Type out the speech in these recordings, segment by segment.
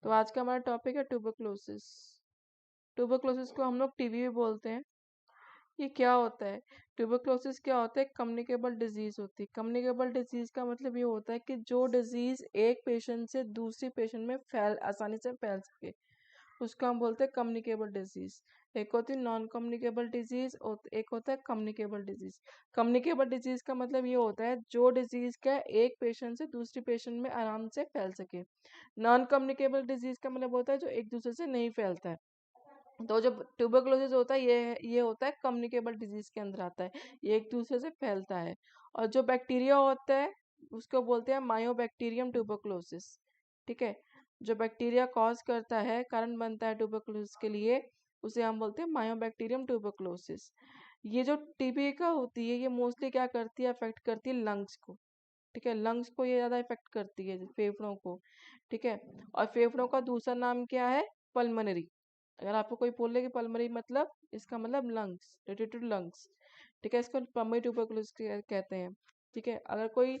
तो आज का हमारा टॉपिक है ट्यूबरक्लोसिस। ट्यूबरक्लोसिस को हम लोग टीबी भी बोलते हैं। ये क्या होता है? ट्यूबरक्लोसिस क्या होता है? कम्युनिकेबल डिजीज होती है। कम्युनिकेबल डिजीज का मतलब ये होता है कि जो डिजीज एक पेशेंट से दूसरी पेशेंट में आसानी से फैल सके, उसको हम बोलते हैं कम्युनिकेबल डिजीज। एक होती है नॉन कम्युनिकेबल डिजीज और एक होता है कम्युनिकेबल डिजीज। कम्युनिकेबल डिजीज का मतलब ये होता है जो डिजीज का एक पेशेंट से दूसरी पेशेंट में आराम से फैल सके। नॉन कम्युनिकेबल डिजीज का मतलब होता है जो एक दूसरे से नहीं फैलता है। तो जो ट्यूबरक्लोसिस होता है ये होता है कम्युनिकेबल डिजीज के अंदर आता है, ये एक दूसरे से फैलता है। और जो बैक्टीरिया होता है उसको बोलते हैं मायोबैक्टीरियम ट्यूबरक्लोसिस। ठीक है, जो बैक्टीरिया कॉज करता है, कारण बनता है ट्यूबरक्लोसिस के लिए, उसे हम बोलते हैं मायोबैक्टीरियम ट्यूबरक्लोसिस। ये जो टीबी का होती है ये मोस्टली क्या करती है, अफेक्ट करती है लंग्स को। ठीक है, लंग्स को ये ज्यादा इफेक्ट करती है, फेफड़ों को। ठीक है, और फेफड़ों का दूसरा नाम क्या है? पल्मोनरी। अगर आपको कोई बोले कि पल्मोनरी मतलब, इसका मतलब लंग्स, रिलेटेड टू लंग्स। ठीक है, इसको पल्मोनरी ट्यूबरकुलोसिस कहते हैं। ठीक है, अगर कोई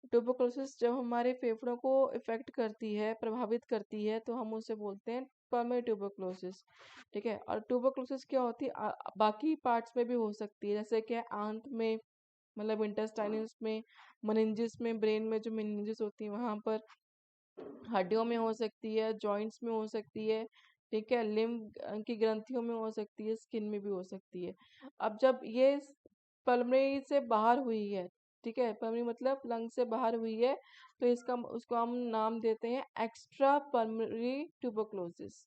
ट्यूबरकुलोसिस जब हमारे फेफड़ों को इफेक्ट करती है, प्रभावित करती है, तो हम उसे बोलते हैं पल्मोनरी ट्यूबरकुलोसिस। ठीक है, और ट्यूबरकुलोसिस क्या होती है बाकी पार्ट्स में भी हो सकती है, जैसे कि आंत में, मतलब इंटेस्टाइनस में, मेनिंजेस में, ब्रेन में जो मेनिंजेस होती है वहां पर, हड्डियों में हो सकती है, जॉइंट्स में हो सकती है। ठीक है, लिम्ब की ग्रंथियों में हो सकती है, स्किन में भी हो सकती है। अब जब ये पल्मोनरी से बाहर हुई है, ठीक है, पल्मोनरी मतलब लंग से बाहर हुई है, तो इसका उसको हम नाम देते हैं एक्स्ट्रा पल्मोनरी ट्यूबरक्लोसिस।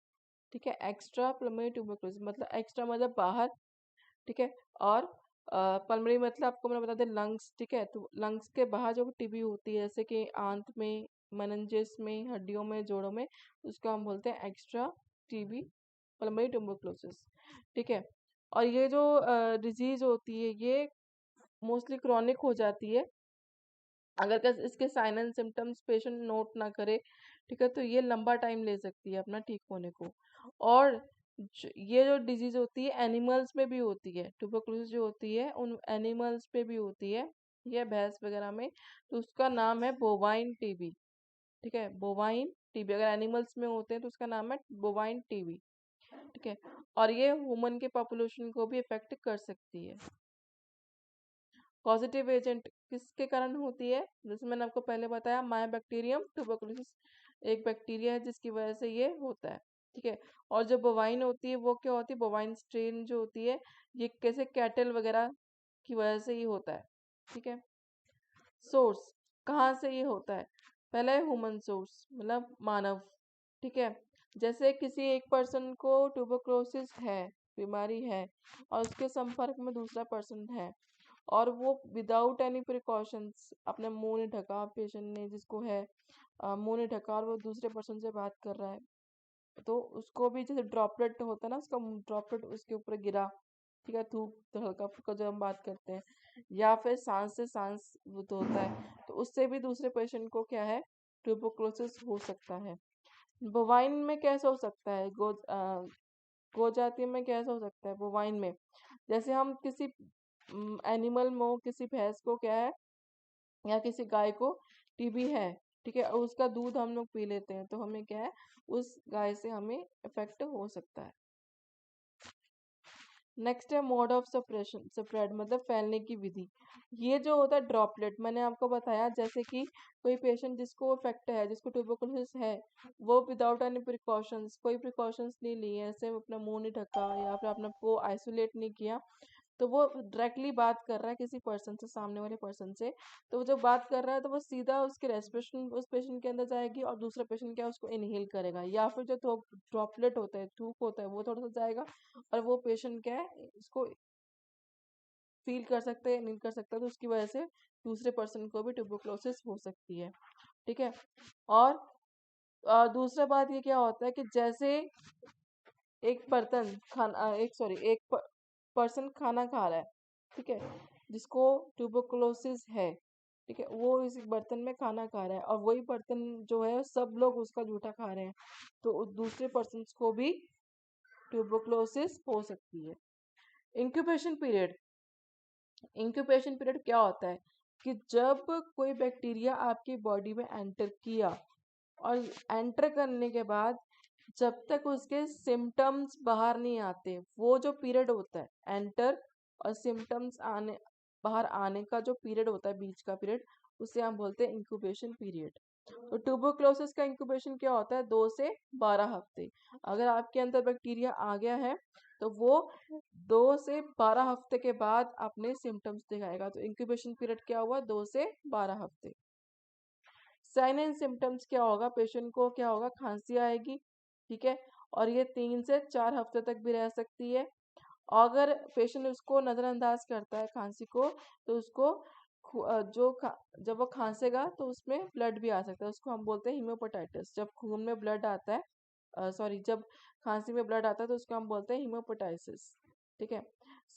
ठीक है, एक्स्ट्रा पल्मोनरी ट्यूबरक्लोसिस मतलब एक्स्ट्रा मतलब बाहर। ठीक है, और पल्मोनरी मतलब आपको मैंने बता दें लंग्स। ठीक है, तो लंग्स के बाहर जो टीबी होती है, जैसे कि आंत में, मेनिंजेस में, हड्डियों में, जोड़ों में, उसको हम बोलते हैं एक्स्ट्रा टीबी पल्मोनरी ट्यूबरक्लोसिस। ठीक है, और ये जो डिजीज होती है ये मोस्टली क्रॉनिक हो जाती है। अगर इसके sign and symptoms patient note ना करे, ठीक है, तो ये लंबा टाइम ले सकती है अपना ठीक होने को। और ये जो डिजीज होती है एनिमल्स में भी होती है, ट्यूबरकुलोसिस जो होती है उन एनिमल्स पे भी होती है, ये भैंस वगैरह में, तो उसका नाम है बोवाइन टीबी। ठीक है, बोवाइन टीबी अगर एनिमल्स में होते हैं तो उसका नाम है बोवाइन टीबी। ठीक है, और ये ह्यूमन के पॉपुलेशन को भी इफेक्ट कर सकती है। पॉजिटिव एजेंट किसके कारण होती है? जैसे मैंने आपको पहले बताया, मायोबैक्टीरियम ट्यूबरकुलोसिस एक बैक्टीरिया है जिसकी वजह से ये होता है। ठीक है, और जो बोवाइन होती है वो क्या होती है? बोवाइन स्ट्रेन जो होती है, ये कैसे कैटल वगैरह की वजह से ही होता है। ठीक है, सोर्स कहाँ से ये होता है? पहला है ह्यूमन सोर्स, मतलब मानव। ठीक है, जैसे किसी एक पर्सन को ट्यूबरकुलोसिस है, बीमारी है, और उसके संपर्क में दूसरा पर्सन है, और वो विदाउट एनी प्रिकॉशंस अपने मुंह नहीं ढका, पेशेंट ने जिसको है मुंह नहीं ढका, और वो दूसरे पर्सन से बात कर रहा है, तो उसको भी जैसे ड्रॉपलेट होता है ना, उसका ड्रॉपलेट उसके ऊपर गिरा, ठीक है, थूक तो हल्का फुल्का जो हम बात करते हैं, या फिर सांस से सांस वो तो होता है, तो उससे भी दूसरे पेशेंट को क्या है, ट्यूबरकुलोसिस हो सकता है। बोवाइन में कैसे हो सकता है? गो जाति में कैसे हो सकता है बोवाइन में? जैसे हम किसी एनिमल में, किसी भैंस को क्या है, या किसी गाय को टीबी है, ठीक है, और उसका दूध हम लोग पी लेते हैं, तो हमें क्या है, उस गाय से हमें इफेक्ट हो सकता है। नेक्स्ट है मोड ऑफ सप्रेशन, स्प्रेड मतलब फैलने की विधि। ये जो होता है ड्रॉपलेट, मैंने आपको बताया, जैसे कि कोई पेशेंट जिसको इफेक्ट है, जिसको ट्यूबरकुलोसिस है, वो विदाउट एनी प्रिकॉशंस, कोई प्रिकॉशंस नहीं लिए, ऐसे अपना मुंह नहीं ढका या फिर अपने को आइसोलेट नहीं किया, तो वो डायरेक्टली बात कर रहा है किसी पर्सन से, सामने वाले पर्सन से, तो वो जब बात कर रहा है तो वो सीधा उसकी रेस्पिरेशन उस पेशेंट के अंदर जाएगी, और दूसरा पेशेंट क्या है, उसको इनहेल करेगा, या फिर जो ड्रॉपलेट होता है, थूक होता है, वो थोड़ा सा जाएगा, और वो पेशेंट क्या है, इसको फील कर सकते हैं, नहीं कर सकता, तो उसकी वजह से दूसरे पर्सन को भी ट्यूबरकुलोसिस हो सकती है। ठीक है, और दूसरा बात ये क्या होता है कि जैसे एक बर्तन खाना एक सॉरी एक पर्सन खाना खा रहा है, ठीक है, जिसको ट्यूबरकुलोसिस है, ठीक है, वो इस बर्तन में खाना खा रहा है, और वही बर्तन जो है सब लोग उसका जूठा खा रहे हैं, तो उस दूसरे पर्सन को भी ट्यूबरकुलोसिस हो सकती है। इंक्यूबेशन पीरियड, इंक्यूबेशन पीरियड क्या होता है कि जब कोई बैक्टीरिया आपकी बॉडी में एंटर किया, और एंटर करने के बाद जब तक उसके सिम्टम्स बाहर नहीं आते, वो जो पीरियड होता है एंटर और सिम्टम्स आने बाहर आने का जो पीरियड होता है, बीच का पीरियड, उसे हम बोलते हैं इंक्यूबेशन पीरियड। तो ट्यूबरक्लोसिस का इंक्यूबेशन क्या होता है? 2 से 12 हफ्ते। अगर आपके अंदर बैक्टीरिया आ गया है तो वो 2 से 12 हफ्ते के बाद अपने सिम्टम्स दिखाएगा। तो इंक्यूबेशन पीरियड क्या हुआ? 2 से 12 हफ्ते। साइन एंड सिम्टम्स क्या होगा? पेशेंट को क्या होगा? खांसी आएगी, ठीक है, और ये 3 से 4 हफ्ते तक भी रह सकती है। अगर पेशेंट उसको नज़रअंदाज करता है खांसी को, तो उसको जब वो खांसेगा तो उसमें ब्लड भी आ सकता है, उसको हम बोलते हैं हीमोपेटाइटिस। जब खून में ब्लड आता है, सॉरी, जब खांसी में ब्लड आता है तो उसको हम बोलते हैं हीमोपेटाइसिस, ठीक है।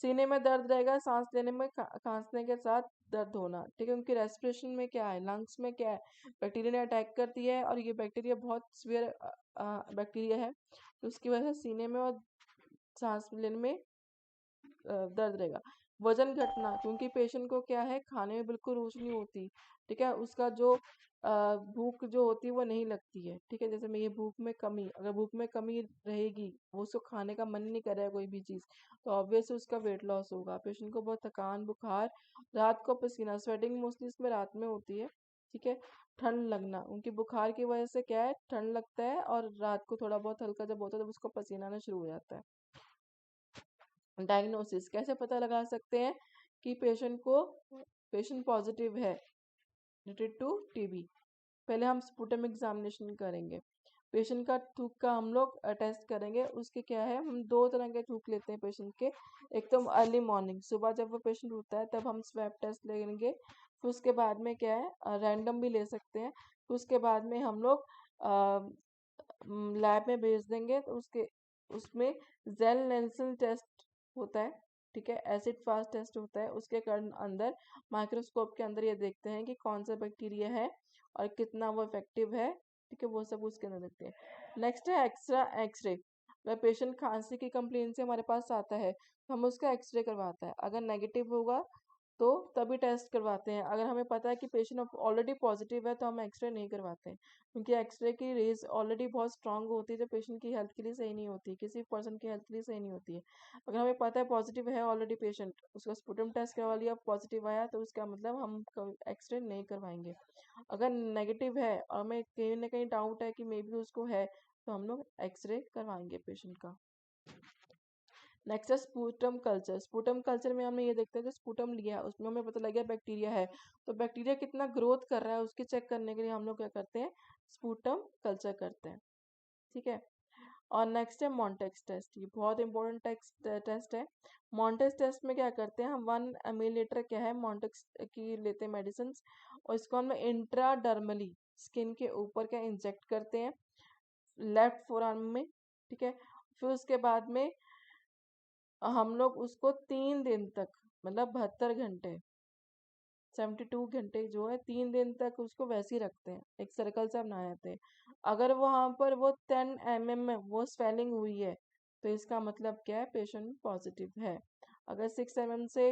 सीने में दर्द रहेगा, सांस लेने में खांसने के साथ दर्द होना, ठीक है। उनकी रेस्पिरेशन में क्या है? लंग्स में क्या है? बैक्टीरिया ने अटैक करती है और ये बैक्टीरिया बहुत सीवियर बैक्टीरिया है, तो उसकी वजह से सीने में और सांस लेने में दर्द रहेगा। वजन घटना, क्योंकि पेशेंट को क्या है, खाने में बिल्कुल रुचि नहीं होती, ठीक है। उसका जो भूख जो होती है वो नहीं लगती है, ठीक है। जैसे मैं ये भूख में कमी, अगर भूख में कमी रहेगी, वो उसको खाने का मन नहीं करेगा कोई भी चीज़, तो ऑब्वियसली उसका वेट लॉस होगा। पेशेंट को बहुत थकान, बुखार, रात को पसीना, स्वेटिंग मोस्टली इसमें रात में होती है, ठीक है। ठंड लगना, उनकी बुखार की वजह से क्या है, ठंड लगता है, और रात को थोड़ा बहुत हल्का जब होता है तब उसको पसीना आना शुरू हो जाता है। डायग्नोसिस कैसे पता लगा सकते हैं कि पेशेंट पॉजिटिव है रिलेटेड टू टीबी? पहले हम स्पुटम एग्जामिनेशन करेंगे। पेशेंट का थूक का हम लोग टेस्ट करेंगे। उसके क्या है, हम 2 तरह के थूक लेते हैं पेशेंट के। एक तो अर्ली मॉर्निंग, सुबह जब वो पेशेंट उठता है तब हम स्वैब टेस्ट लेंगे। फिर उसके बाद में क्या है, रैंडम भी ले सकते हैं। फिर उसके बाद में हम लोग लैब में भेज देंगे, तो उसमें जेल लेंसिल टेस्ट होता है, ठीक है। एसिड फास्ट टेस्ट होता है। उसके कारण अंदर माइक्रोस्कोप के अंदर ये देखते हैं कि कौन सा बैक्टीरिया है और कितना वो इफेक्टिव है, ठीक है। वो सब उसके अंदर देखते हैं। नेक्स्ट है एक्सरे। अगर पेशेंट खांसी की कंप्लेन से हमारे पास आता है तो हम उसका एक्सरे करवाते हैं। अगर नेगेटिव होगा तो तभी टेस्ट करवाते हैं। अगर हमें पता है कि पेशेंट ऑलरेडी पॉजिटिव है तो हम एक्सरे नहीं करवाते हैं, क्योंकि एक्सरे की रेज ऑलरेडी बहुत स्ट्रांग होती है, जो पेशेंट की हेल्थ के लिए सही नहीं होती, किसी पर्सन की हेल्थ के लिए सही नहीं होती है। अगर हमें पता है पॉजिटिव है ऑलरेडी पेशेंट, उसका स्पुटम टेस्ट करवा लिया, पॉजिटिव आया, तो उसका मतलब हम एक्सरे नहीं करवाएंगे। अगर नेगेटिव है और हमें कहीं ना कहीं डाउट है कि मे बी उसको है, तो हम लोग एक्सरे करवाएंगे पेशेंट का। नेक्स्ट है स्पूटम कल्चर। स्पूटम कल्चर में हमें ये देखते हैं कि स्पूटम लिया, उसमें हमें पता लग गया बैक्टीरिया है, तो बैक्टीरिया कितना ग्रोथ कर रहा है उसके चेक करने के लिए हम लोग क्या करते हैं, स्पूटम कल्चर करते हैं, ठीक है। और नेक्स्ट है मॉन्टेक्स टेस्ट। ये बहुत इंपॉर्टेंट टेस्ट है। मॉन्टेक्स टेस्ट में क्या करते हैं, हम 1 ml क्या है मॉन्टेक्स की लेते हैं मेडिसिन, और इसको हम इंट्राडर्मली स्किन के ऊपर क्या इंजेक्ट करते हैं, लेफ्ट फोर आर्म में, ठीक है। फिर उसके बाद में हम लोग उसको 3 दिन तक, मतलब 72 घंटे, 72 घंटे जो है, 3 दिन तक उसको वैसे ही रखते हैं, एक सर्कल से बना जाते हैं। अगर वहां पर वो 10 mm में वो स्वेलिंग हुई है, तो इसका मतलब क्या है, पेशेंट पॉजिटिव है। अगर 6 mm से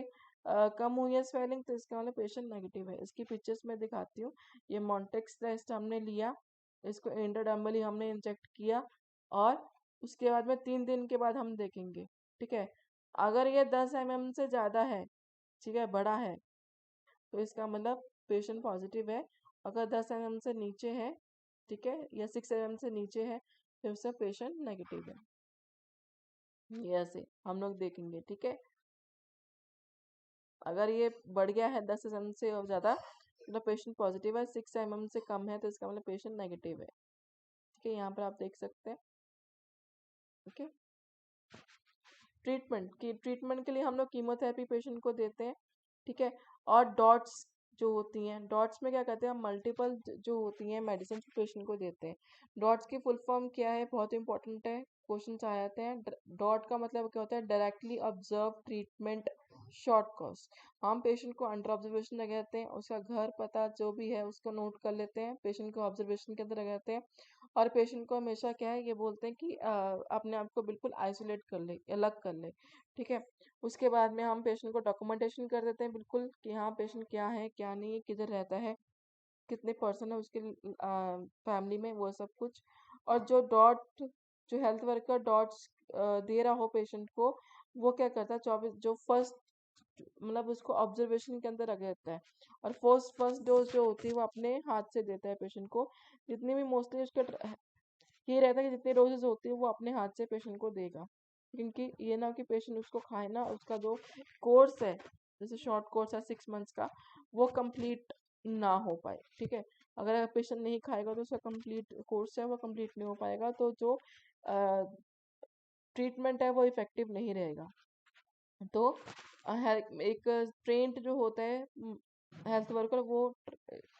कम हुई है स्वेलिंग, तो इसका मतलब पेशेंट नेगेटिव है। इसकी पिक्चर्स में दिखाती हूँ। ये मॉन्टेक्स टेस्ट हमने लिया, इसको इंट्राडर्मली हमने इंजेक्ट किया, और उसके बाद में 3 दिन के बाद हम देखेंगे, ठीक है। अगर ये 10 mm से ज्यादा है, ठीक है, बड़ा है, तो इसका मतलब पेशेंट पॉजिटिव है। अगर 10 mm से नीचे है, ठीक है, या 6 mm से नीचे है, तो उसका पेशेंट नेगेटिव है। ये ऐसे हम लोग देखेंगे, ठीक है। अगर ये बढ़ गया है 10 mm से और ज़्यादा, मतलब पेशेंट पॉजिटिव है। 6 mm से कम है तो इसका मतलब पेशेंट नेगेटिव है, ठीक है। यहाँ पर आप देख सकते हैं, ओके। ट्रीटमेंट के लिए हम लोग कीमोथेरेपी पेशेंट को देते हैं, ठीक है। और डॉट्स जो होती हैं, डॉट्स में क्या कहते हैं, हम मल्टीपल जो होती हैं मेडिसिन पेशेंट को देते हैं। डॉट्स की फुल फॉर्म क्या है, बहुत इंपॉर्टेंट है, क्वेश्चन आ जाते हैं। डॉट का मतलब क्या होता है, directly observe treatment short course. हम पेशेंट को अंडर ऑब्जर्वेशन लगाते हैं, उसका घर पता जो भी है उसको नोट कर लेते हैं, पेशेंट को ऑब्जर्वेशन के अंदर लगाते हैं, और पेशेंट को हमेशा क्या है, ये बोलते हैं कि अपने आप को बिल्कुल आइसोलेट कर ले, अलग कर ले, ठीक है। उसके बाद में हम पेशेंट को डॉक्यूमेंटेशन कर देते हैं बिल्कुल, कि हाँ पेशेंट क्या है क्या नहीं है, किधर रहता है, कितने पर्सन है उसके फैमिली में, वो सब कुछ। और जो डॉट, जो हेल्थ वर्कर डॉट्स दे रहा हो पेशेंट को, वो क्या करता है 24 जो फर्स्ट, मतलब उसको ऑब्जर्वेशन के अंदर रख देता है। और फर्स्ट डोज जो होती है वो अपने हाथ से देता है पेशेंट को। जितनी भी मोस्टली उसका ये रहता है कि जितनी डोजेज होती है वो अपने हाथ से पेशेंट को देगा, क्योंकि ये ना कि पेशेंट उसको खाए ना, उसका जो कोर्स है, जैसे शॉर्ट कोर्स है 6 मंथ्स का, वो कंप्लीट ना हो पाए। ठीक है, अगर पेशेंट नहीं खाएगा तो उसका कंप्लीट कोर्स है वो कंप्लीट नहीं हो पाएगा, तो जो ट्रीटमेंट है वो इफेक्टिव नहीं रहेगा। तो एक ट्रेंड जो होता है हेल्थ वर्कर, वो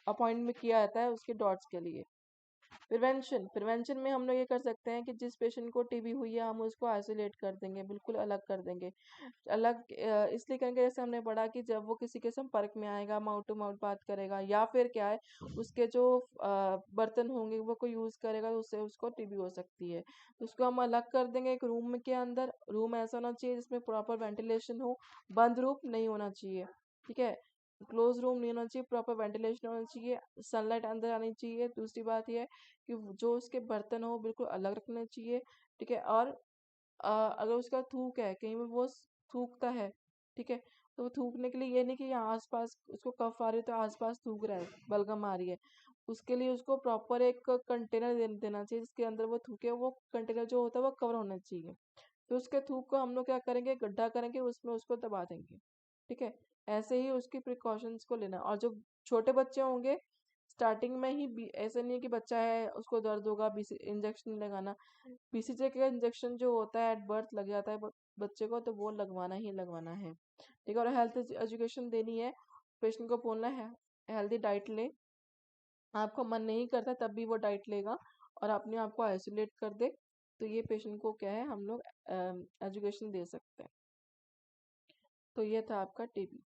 अपॉइंटमेंट किया जाता है उसके डॉट्स के लिए। प्रिवेंशन में हम लोग ये कर सकते हैं कि जिस पेशेंट को टीबी हुई है हम उसको आइसोलेट कर देंगे, बिल्कुल अलग कर देंगे। अलग इसलिए करेंगे, जैसे हमने पढ़ा कि जब वो किसी के संपर्क में आएगा, माउथ टू माउथ बात करेगा, या फिर क्या है उसके जो बर्तन होंगे वो कोई यूज करेगा तो उससे उसको टीबी हो सकती है। तो उसको हम अलग कर देंगे एक रूम के अंदर। रूम ऐसा होना चाहिए जिसमें प्रॉपर वेंटिलेशन हो, बंद रूम नहीं होना चाहिए। ठीक है, क्लोज रूम नहीं होना चाहिए, प्रॉपर वेंटिलेशन होना चाहिए, सनलाइट अंदर आनी चाहिए। दूसरी बात यह है कि जो उसके बर्तन हो बिल्कुल अलग रखने चाहिए। ठीक है, और अगर उसका थूक है कहीं पे, वो थूकता है, ठीक है, तो वो थूकने के लिए ये नहीं कि यहाँ आसपास उसको कफ आ रही है तो आसपास थूक रहा है, बलगम आ रही है, उसके लिए उसको प्रॉपर एक कंटेनर देना चाहिए जिसके अंदर वो थूके। वो कंटेनर जो होता है वो कवर होना चाहिए। तो उसके थूक को हम लोग क्या करेंगे, गड्ढा करेंगे, उसमें उसको दबा देंगे। ठीक है, ऐसे ही उसकी प्रिकॉशंस को लेना। और जो छोटे बच्चे होंगे, स्टार्टिंग में ही ऐसा नहीं है कि बच्चा है उसको दर्द होगा बीसी इंजेक्शन लगाना। बीसीजी का इंजेक्शन जो होता है एट बर्थ लग जाता है बच्चे को, तो वो लगवाना ही लगवाना है। ठीक है, और हेल्थ एजुकेशन देनी है, पेशेंट को बोलना है हेल्दी डाइट ले। आपको मन नहीं करता तब भी वो डाइट लेगा और अपने आप को आइसोलेट कर दे, तो ये पेशेंट को क्या है हम लोग एजुकेशन दे सकते हैं। तो ये था आपका टीबी।